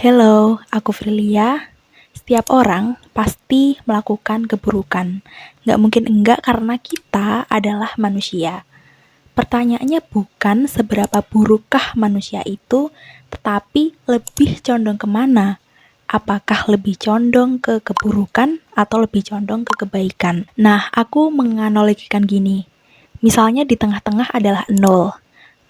Hello, aku Frilia. Setiap orang pasti melakukan keburukan. Nggak mungkin enggak karena kita adalah manusia. Pertanyaannya bukan seberapa burukkah manusia itu, tetapi lebih condong kemana? Apakah lebih condong ke keburukan atau lebih condong ke kebaikan? Nah, aku menganalogikan gini. Misalnya di tengah-tengah adalah nol.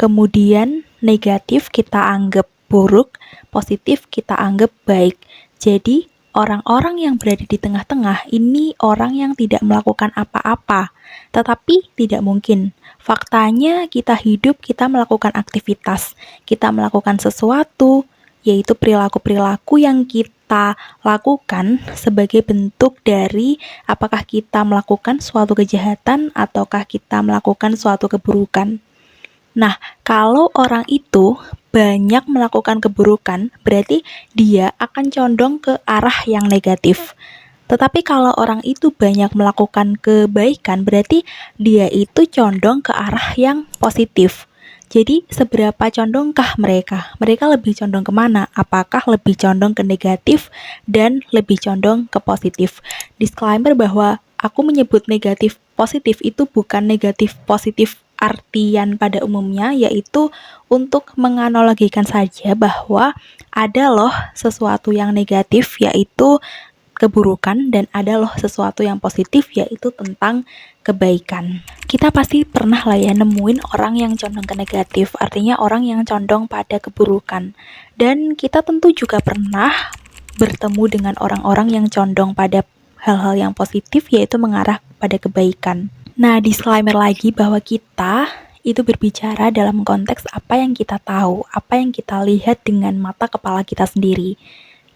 Kemudian negatif kita anggap buruk, positif kita anggap baik. Jadi, orang-orang yang berada di tengah-tengah ini orang yang tidak melakukan apa-apa. Tetapi tidak mungkin. Faktanya kita hidup, kita melakukan aktivitas, kita melakukan sesuatu, yaitu perilaku-perilaku yang kita lakukan sebagai bentuk dari apakah kita melakukan suatu kejahatan ataukah kita melakukan suatu keburukan. Nah, kalau orang itu banyak melakukan keburukan, berarti dia akan condong ke arah yang negatif. Tetapi kalau orang itu banyak melakukan kebaikan, berarti dia itu condong ke arah yang positif. Jadi, seberapa condongkah mereka? Mereka lebih condong kemana? Apakah lebih condong ke negatif dan lebih condong ke positif? Disclaimer bahwa aku menyebut negatif positif itu bukan negatif positif artian pada umumnya, yaitu untuk menganalogikan saja bahwa ada loh sesuatu yang negatif, yaitu keburukan, dan ada loh sesuatu yang positif, yaitu tentang kebaikan. Kita pasti pernah lah ya nemuin orang yang condong ke negatif, artinya orang yang condong pada keburukan. Dan kita tentu juga pernah bertemu dengan orang-orang yang condong pada hal-hal yang positif, yaitu mengarah pada kebaikan. Nah, disclaimer lagi bahwa kita itu berbicara dalam konteks apa yang kita tahu, apa yang kita lihat dengan mata kepala kita sendiri.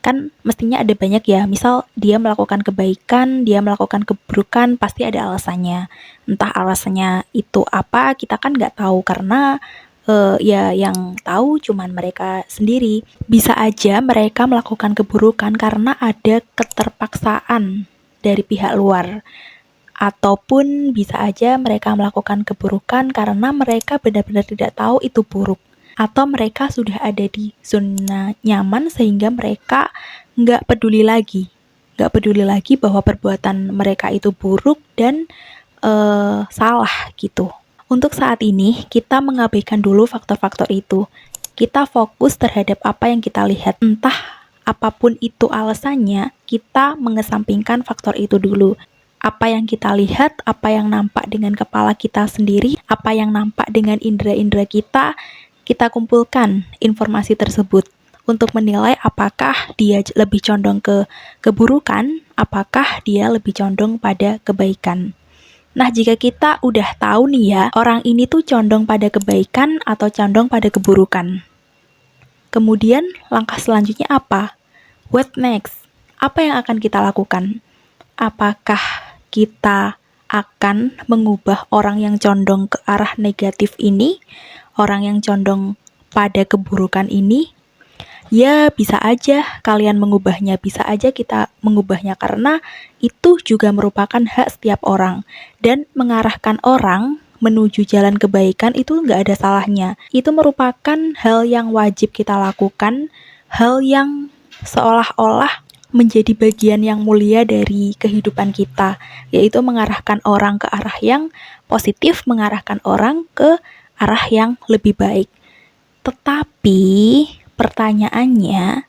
Kan mestinya ada banyak ya, misal dia melakukan kebaikan, dia melakukan keburukan, pasti ada alasannya. Entah alasannya itu apa, kita kan nggak tahu karena ya yang tahu cuman mereka sendiri. Bisa aja mereka melakukan keburukan karena ada keterpaksaan dari pihak luar. Ataupun bisa aja mereka melakukan keburukan karena mereka benar-benar tidak tahu itu buruk. Atau mereka sudah ada di zona nyaman sehingga mereka nggak peduli lagi. Nggak peduli lagi bahwa perbuatan mereka itu buruk dan salah gitu. Untuk saat ini, kita mengabaikan dulu faktor-faktor itu. Kita fokus terhadap apa yang kita lihat. Entah apapun itu alasannya, kita mengesampingkan faktor itu dulu. Apa yang kita lihat, apa yang nampak dengan kepala kita sendiri, apa yang nampak dengan indera-indera kita kumpulkan informasi tersebut untuk menilai apakah dia lebih condong ke keburukan, apakah dia lebih condong pada kebaikan. Nah, jika kita udah tahu nih ya, orang ini tuh condong pada kebaikan atau condong pada keburukan. Kemudian, langkah selanjutnya apa? What next? Apa yang akan kita lakukan? Apakah kita akan mengubah orang yang condong ke arah negatif ini, orang yang condong pada keburukan ini? Ya, bisa aja kalian mengubahnya, bisa aja kita mengubahnya karena itu juga merupakan hak setiap orang. Dan mengarahkan orang menuju jalan kebaikan itu nggak ada salahnya. Itu merupakan hal yang wajib kita lakukan, hal yang seolah-olah menjadi bagian yang mulia dari kehidupan kita, yaitu mengarahkan orang ke arah yang positif, mengarahkan orang ke arah yang lebih baik. Tetapi pertanyaannya,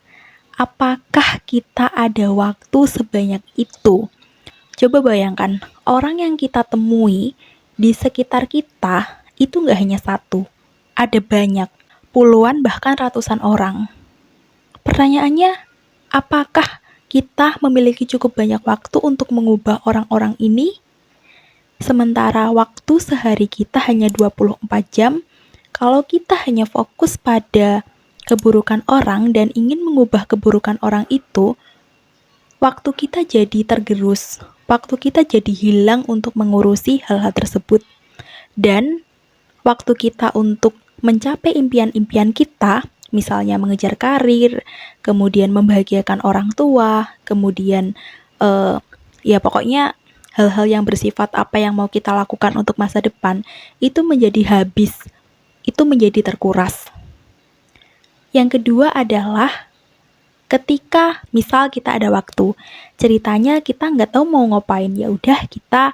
apakah kita ada waktu sebanyak itu? Coba bayangkan, orang yang kita temui di sekitar kita itu nggak hanya satu, ada banyak, puluhan bahkan ratusan orang. Pertanyaannya, apakah kita memiliki cukup banyak waktu untuk mengubah orang-orang ini? Sementara waktu sehari kita hanya 24 jam, kalau kita hanya fokus pada keburukan orang dan ingin mengubah keburukan orang itu, waktu kita jadi tergerus, waktu kita jadi hilang untuk mengurusi hal-hal tersebut. Dan waktu kita untuk mencapai impian-impian kita, misalnya mengejar karir, kemudian membahagiakan orang tua, kemudian ya pokoknya hal-hal yang bersifat apa yang mau kita lakukan untuk masa depan, itu menjadi habis, itu menjadi terkuras. Yang kedua adalah Ketika misal kita ada waktu, ceritanya kita nggak tahu mau ngapain, ya udah kita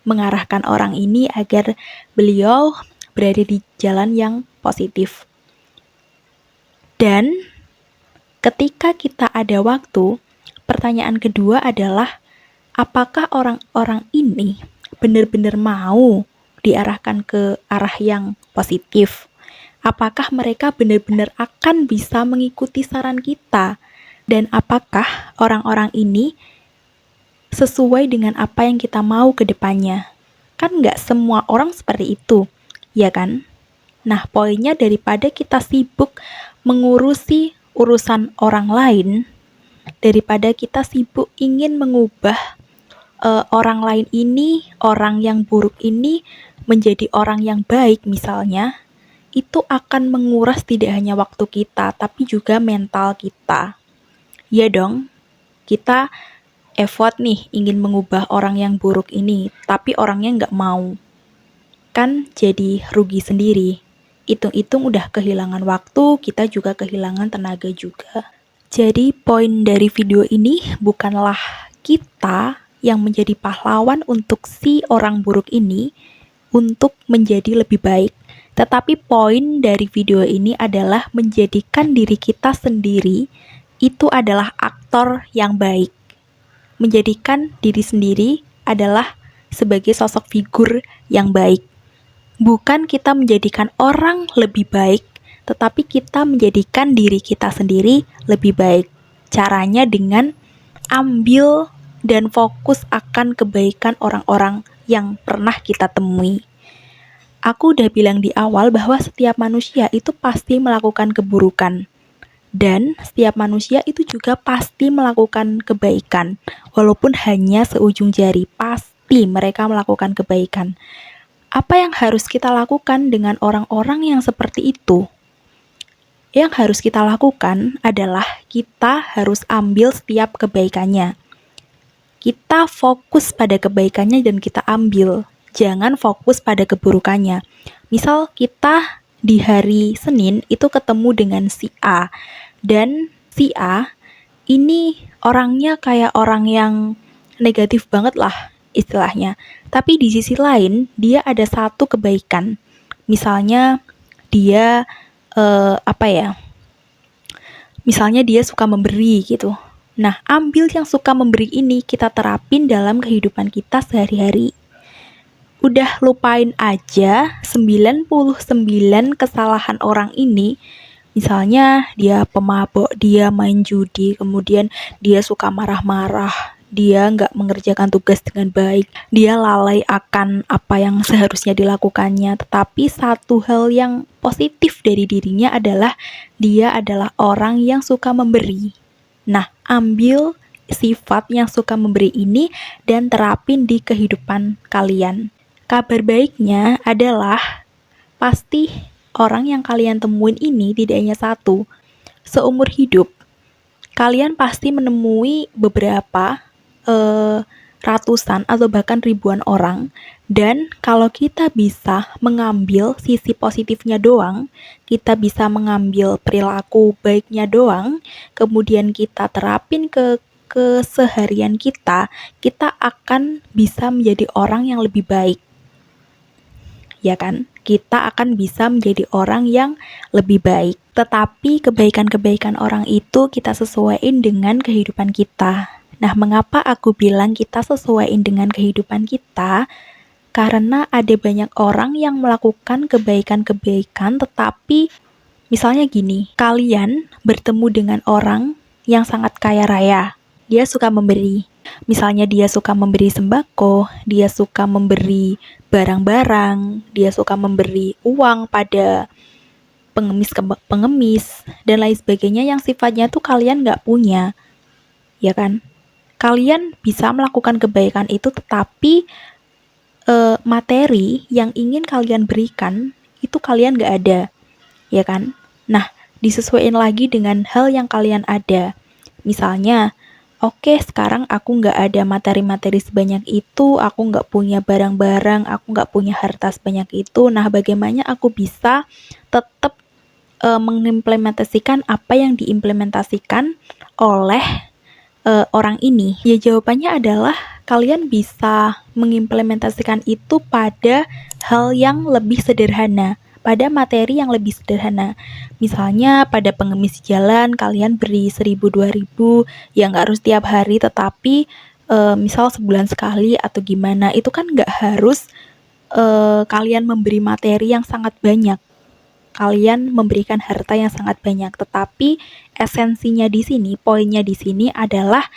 mengarahkan orang ini agar beliau berada di jalan yang positif. Dan ketika kita ada waktu, pertanyaan kedua adalah apakah orang-orang ini benar-benar mau diarahkan ke arah yang positif? Apakah mereka benar-benar akan bisa mengikuti saran kita? Dan apakah orang-orang ini sesuai dengan apa yang kita mau ke depannya? Kan nggak semua orang seperti itu, ya kan? Nah, poinnya daripada kita sibuk mengurusi urusan orang lain, daripada kita sibuk ingin mengubah orang lain ini, orang yang buruk ini menjadi orang yang baik misalnya, itu akan menguras tidak hanya waktu kita, tapi juga mental kita. Ya dong, kita effort nih ingin mengubah orang yang buruk ini, tapi orangnya nggak mau. Kan jadi rugi sendiri. Hitung-hitung udah kehilangan waktu, kita juga kehilangan tenaga juga. Jadi poin dari video ini bukanlah kita yang menjadi pahlawan untuk si orang buruk ini untuk menjadi lebih baik. Tetapi poin dari video ini adalah menjadikan diri kita sendiri itu adalah aktor yang baik. Menjadikan diri sendiri adalah sebagai sosok figur yang baik. Bukan kita menjadikan orang lebih baik, tetapi kita menjadikan diri kita sendiri lebih baik. Caranya dengan ambil dan fokus akan kebaikan orang-orang yang pernah kita temui. Aku udah bilang di awal bahwa setiap manusia itu pasti melakukan keburukan. Dan setiap manusia itu juga pasti melakukan kebaikan. Walaupun hanya seujung jari, pasti mereka melakukan kebaikan. Apa yang harus kita lakukan dengan orang-orang yang seperti itu? Yang harus kita lakukan adalah kita harus ambil setiap kebaikannya. Kita fokus pada kebaikannya dan kita ambil. Jangan fokus pada keburukannya. Misal kita di hari Senin itu ketemu dengan si A. Dan si A ini orangnya kayak orang yang negatif banget lah istilahnya. Tapi di sisi lain dia ada satu kebaikan. Misalnya dia misalnya dia suka memberi gitu. Nah, ambil yang suka memberi ini kita terapin dalam kehidupan kita sehari-hari. Udah lupain aja 99 kesalahan orang ini. Misalnya dia pemabok, dia main judi, kemudian dia suka marah-marah, dia nggak mengerjakan tugas dengan baik, dia lalai akan apa yang seharusnya dilakukannya. Tetapi satu hal yang positif dari dirinya adalah dia adalah orang yang suka memberi. Nah, ambil sifat yang suka memberi ini dan terapin di kehidupan kalian. Kabar baiknya adalah pasti orang yang kalian temuin ini tidak hanya satu. Seumur hidup, kalian pasti menemui beberapa ratusan atau bahkan ribuan orang. Dan kalau kita bisa mengambil sisi positifnya doang, kita bisa mengambil perilaku baiknya doang, kemudian kita terapin ke keseharian kita, kita akan bisa menjadi orang yang lebih baik. Ya kan? Kita akan bisa menjadi orang yang lebih baik. Tetapi kebaikan-kebaikan orang itu kita sesuaiin dengan kehidupan kita. Nah, mengapa aku bilang kita sesuaiin dengan kehidupan kita? Karena ada banyak orang yang melakukan kebaikan-kebaikan, tetapi misalnya gini, kalian bertemu dengan orang yang sangat kaya raya. Dia suka memberi. Misalnya dia suka memberi sembako, dia suka memberi barang-barang, dia suka memberi uang pada pengemis, dan lain sebagainya yang sifatnya tuh kalian nggak punya. Ya kan? Kalian bisa melakukan kebaikan itu, tetapi materi yang ingin kalian berikan itu kalian nggak ada. Ya kan? Nah, disesuaikan lagi dengan hal yang kalian ada. Misalnya, oke, sekarang aku nggak ada materi-materi sebanyak itu, aku nggak punya barang-barang, aku nggak punya harta sebanyak itu. Nah, bagaimana aku bisa tetap mengimplementasikan apa yang diimplementasikan oleh orang ini? Ya jawabannya adalah kalian bisa mengimplementasikan itu pada hal yang lebih sederhana, pada materi yang lebih sederhana. Misalnya pada pengemis jalan kalian beri 1.000 2.000, ya nggak harus tiap hari, tetapi misal sebulan sekali atau gimana, itu kan nggak harus kalian memberi materi yang sangat banyak, kalian memberikan harta yang sangat banyak, tetapi esensinya di sini, poinnya di sini adalah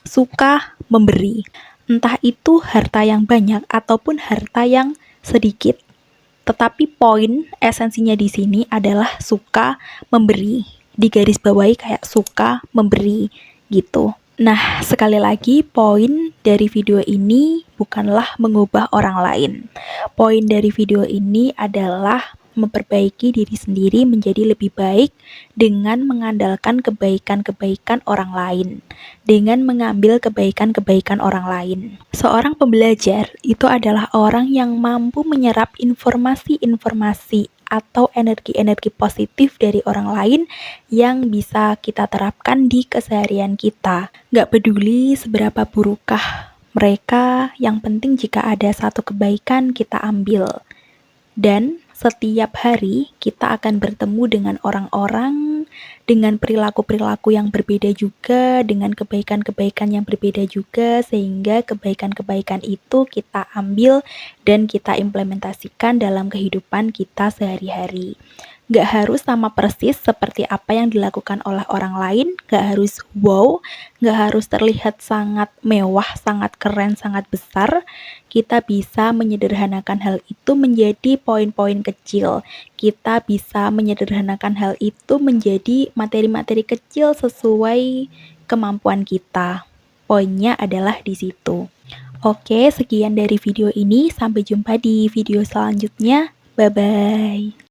suka memberi. Entah itu harta yang banyak ataupun harta yang sedikit. Tetapi poin esensinya di sini adalah suka memberi. Digarisbawahi kayak suka memberi gitu. Nah, sekali lagi poin dari video ini bukanlah mengubah orang lain. Poin dari video ini adalah memperbaiki diri sendiri menjadi lebih baik dengan mengandalkan kebaikan-kebaikan orang lain, dengan mengambil kebaikan-kebaikan orang lain. Seorang pembelajar itu adalah orang yang mampu menyerap informasi-informasi atau energi-energi positif dari orang lain yang bisa kita terapkan di keseharian kita. Gak peduli seberapa burukkah mereka, yang penting jika ada satu kebaikan kita ambil. Dan setiap hari kita akan bertemu dengan orang-orang dengan perilaku-perilaku yang berbeda juga, dengan kebaikan-kebaikan yang berbeda juga, sehingga kebaikan-kebaikan itu kita ambil dan kita implementasikan dalam kehidupan kita sehari-hari. Gak harus sama persis seperti apa yang dilakukan oleh orang lain, gak harus wow, gak harus terlihat sangat mewah, sangat keren, sangat besar. Kita bisa menyederhanakan hal itu menjadi poin-poin kecil. Kita bisa menyederhanakan hal itu menjadi materi-materi kecil sesuai kemampuan kita. Poinnya adalah di situ. Oke, sekian dari video ini. Sampai jumpa di video selanjutnya. Bye-bye.